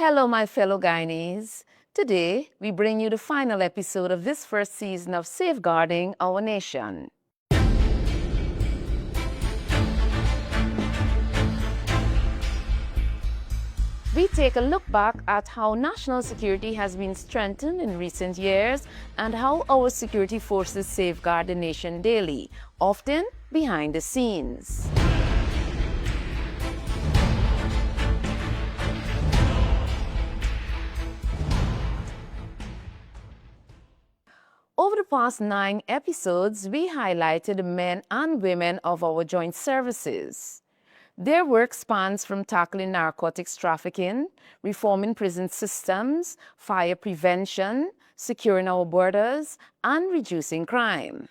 Hello, my fellow Guyanese. Today, we bring you the final episode of this first season of Safeguarding Our Nation. We take a look back at how national security has been strengthened in recent years and how our security forces safeguard the nation daily, often behind the scenes. Over the past 9 episodes, we highlighted the men and women of our joint services. Their work spans from tackling narcotics trafficking, reforming prison systems, fire prevention, securing our borders, and reducing crime.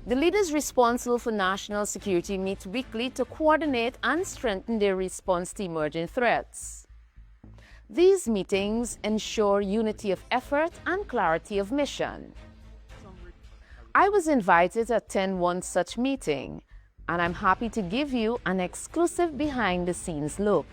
The leaders responsible for national security meet weekly to coordinate and strengthen their response to emerging threats. These meetings ensure unity of effort and clarity of mission. I was invited to attend one such meeting, and I'm happy to give you an exclusive behind-the-scenes look.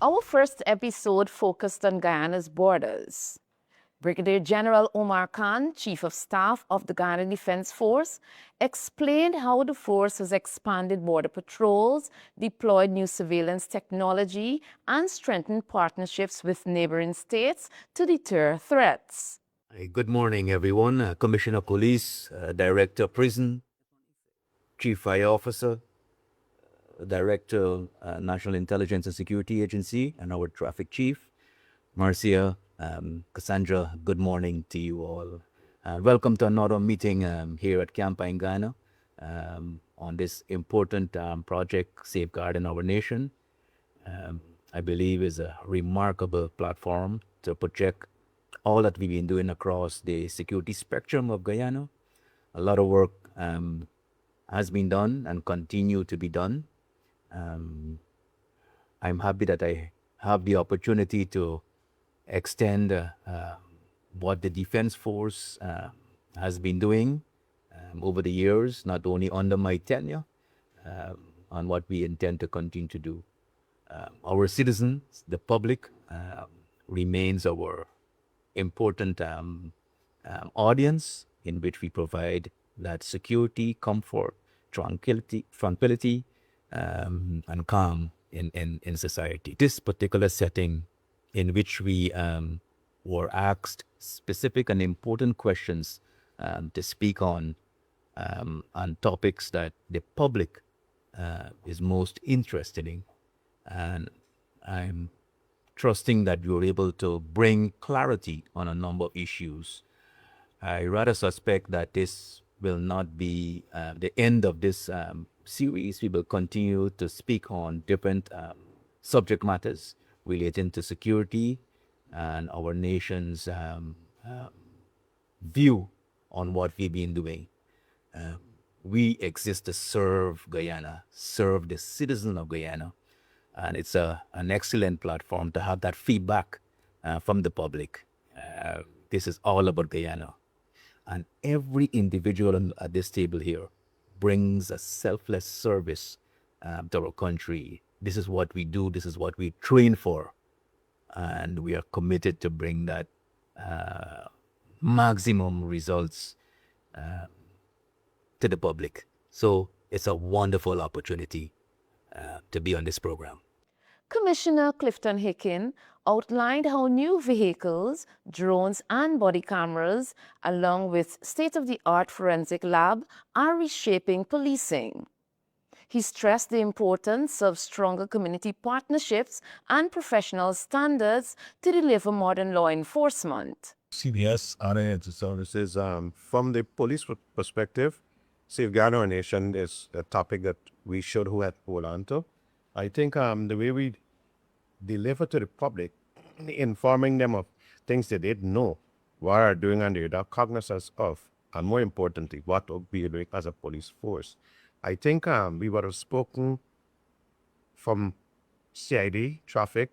Our first episode focused on Guyana's borders. Brigadier General Omar Khan, Chief of Staff of the Guyana Defense Force, explained how the force has expanded border patrols, deployed new surveillance technology, and strengthened partnerships with neighboring states to deter threats. Good morning, everyone. Commissioner Police, Director Prison, Chief Fire Officer, Director National Intelligence and Security Agency, and our Traffic Chief, Marcia, Cassandra. Good morning to you all. Welcome to another meeting here at Campa in Ghana on this important project, Safeguarding Our Nation. I believe is a remarkable platform to project all that we've been doing across the security spectrum of Guyana. A lot of work has been done and continue to be done. I'm happy that I have the opportunity to extend what the Defense Force has been doing over the years, not only under my tenure, on what we intend to continue to do. Our citizens, the public, remains our important audience in which we provide that security, comfort, tranquility, and calm in society. This particular setting in which we were asked specific and important questions to speak on topics that the public is most interested in. And I'm trusting that we were able to bring clarity on a number of issues. I rather suspect that this will not be the end of this series. We will continue to speak on different subject matters relating to security and our nation's view on what we've been doing. We exist to serve Guyana, serve the citizen of Guyana, and it's an excellent platform to have that feedback from the public. This is all about Guyana. And every individual at this table here brings a selfless service to our country. This is what we do. This is what we train for. And we are committed to bring that maximum results to the public. So it's a wonderful opportunity to be on this program. Commissioner Clifton Hicken outlined how new vehicles, drones, and body cameras, along with state-of-the-art forensic lab, are reshaping policing. He stressed the importance of stronger community partnerships and professional standards to deliver modern law enforcement. CBS Honor Services, from the police perspective, safeguarding our nation is a topic that we should hold on to. I think the way we deliver to the public, informing them of things that they didn't know, what are doing and they're not cognizant of, and more importantly, what we are doing as a police force. I think we would have spoken from CID, traffic,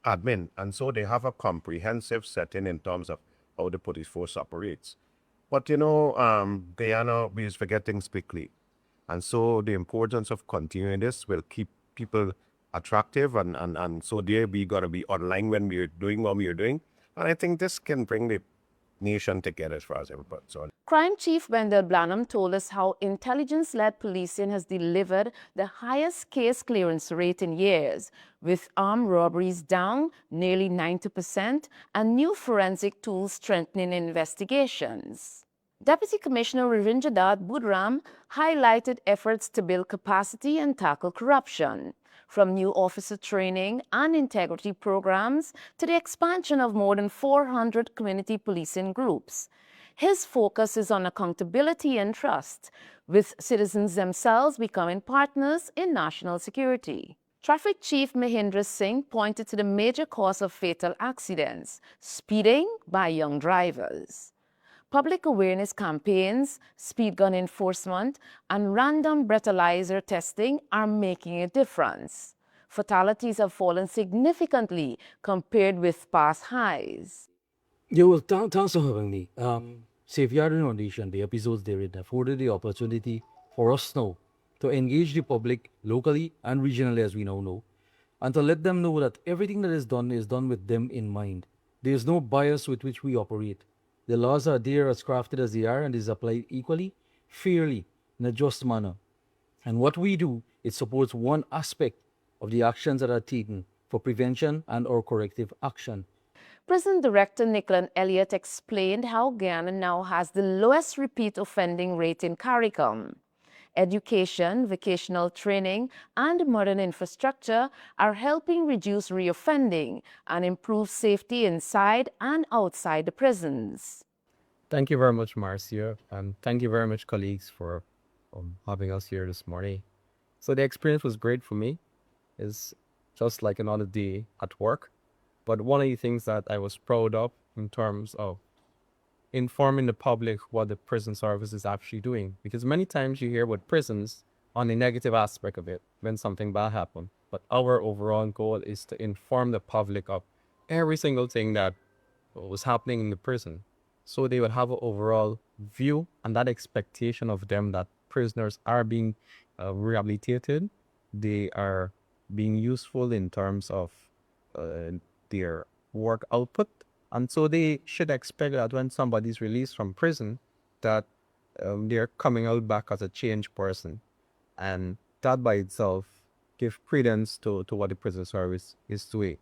admin, and so they have a comprehensive setting in terms of how the police force operates. But Guyana, we just forget things quickly. And so the importance of continuing this will keep people attractive and so there we gotta be online when we're doing what we are doing. And I think this can bring the nation together as far as everybody's concerned. Crime Chief Wendell Blanham told us how intelligence-led policing has delivered the highest case clearance rate in years, with armed robberies down nearly 90% and new forensic tools strengthening investigations. Deputy Commissioner Ravindradad Budram highlighted efforts to build capacity and tackle corruption, from new officer training and integrity programs to the expansion of more than 400 community policing groups. His focus is on accountability and trust, with citizens themselves becoming partners in national security. Traffic Chief Mahindra Singh pointed to the major cause of fatal accidents: speeding by young drivers. Public awareness campaigns, speed gun enforcement, and random breathalyzer testing are making a difference. Fatalities have fallen significantly compared with past highs. Yeah, well, thanks for having me. Safeguarding our nation, the episodes therein afforded the opportunity for us now to engage the public locally and regionally, as we now know, and to let them know that everything that is done with them in mind. There is no bias with which we operate. The laws are there as crafted as they are and is applied equally, fairly, in a just manner. And what we do, it supports one aspect of the actions that are taken for prevention and or corrective action. Prison Director Nicholas Elliott explained how Guyana now has the lowest repeat offending rate in CARICOM. Education, vocational training, and modern infrastructure are helping reduce reoffending and improve safety inside and outside the prisons. Thank you very much, Marcia, and thank you very much, colleagues, for having us here this morning. So the experience was great for me. It's just like another day at work. But one of the things that I was proud of in terms of informing the public what the prison service is actually doing. Because many times you hear about prisons on the negative aspect of it when something bad happens. But our overall goal is to inform the public of every single thing that was happening in the prison. So they would have an overall view and that expectation of them that prisoners are being rehabilitated. They are being useful in terms of their work output. And so they should expect that when somebody's released from prison, that they're coming out back as a changed person. And that by itself gives credence to what the prison service is doing.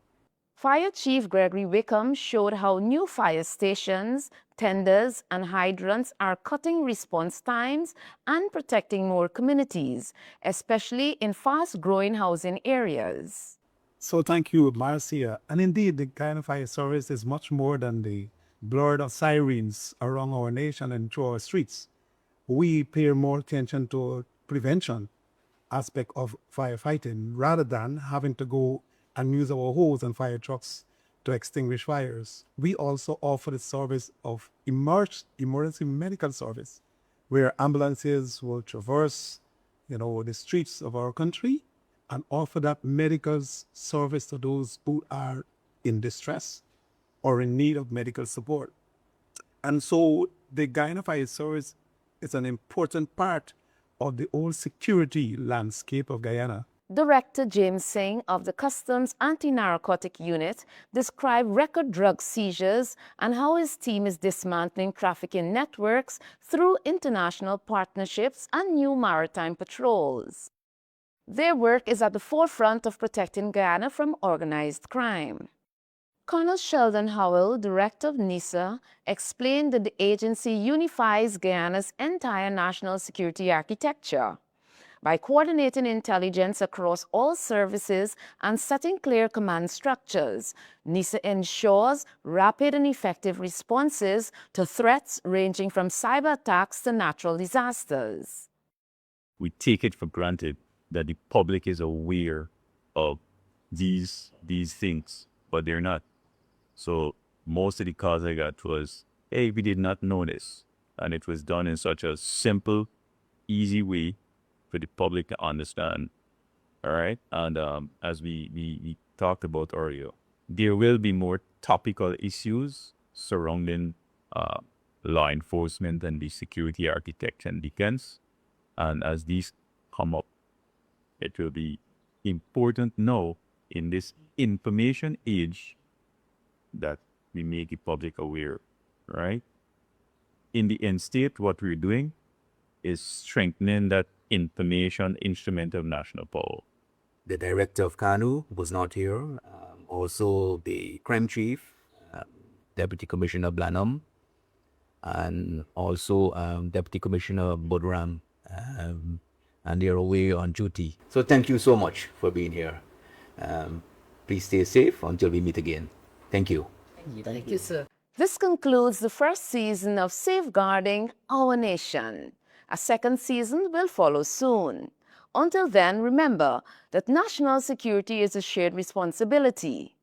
Fire Chief Gregory Wickham showed how new fire stations, tenders, and hydrants are cutting response times and protecting more communities, especially in fast-growing housing areas. So thank you, Marcia. And indeed, the Guyana Fire Service is much more than the blur of sirens around our nation and through our streets. We pay more attention to prevention aspect of firefighting rather than having to go and use our hose and fire trucks to extinguish fires. We also offer the service of emergency medical service, where ambulances will traverse, the streets of our country and offer that medical service to those who are in distress or in need of medical support. And so the Guyana Fire Service is an important part of the whole security landscape of Guyana. Director James Singh of the Customs Anti-Narcotic Unit described record drug seizures and how his team is dismantling trafficking networks through international partnerships and new maritime patrols. Their work is at the forefront of protecting Guyana from organized crime. Colonel Sheldon Howell, director of NISA, explained that the agency unifies Guyana's entire national security architecture. By coordinating intelligence across all services and setting clear command structures, NISA ensures rapid and effective responses to threats ranging from cyber attacks to natural disasters. We take it for granted that the public is aware of these things, but they're not. So most of the calls I got was, hey, we did not know this. And it was done in such a simple, easy way for the public to understand. All right. And as we talked about earlier, there will be more topical issues surrounding law enforcement and the security architecture and defense. And as these come up, it will be important now in this information age that we make the public aware, right? In the end state, what we're doing is strengthening that information instrument of national power. The director of KANU was not here. Also, the crime chief, Deputy Commissioner Blanham, and also Deputy Commissioner Bodram, and they're away on duty. So thank you so much for being here. Please stay safe until we meet again. Thank you. Thank you, sir. This concludes the first season of Safeguarding Our Nation. A second season will follow soon. Until then, remember that national security is a shared responsibility.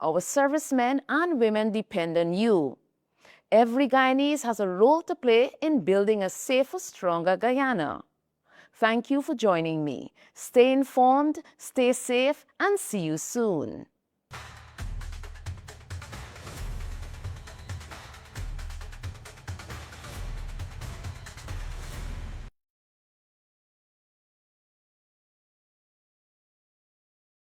Our servicemen and women depend on you. Every Guyanese has a role to play in building a safer, stronger Guyana. Thank you for joining me. Stay informed, stay safe, and see you soon.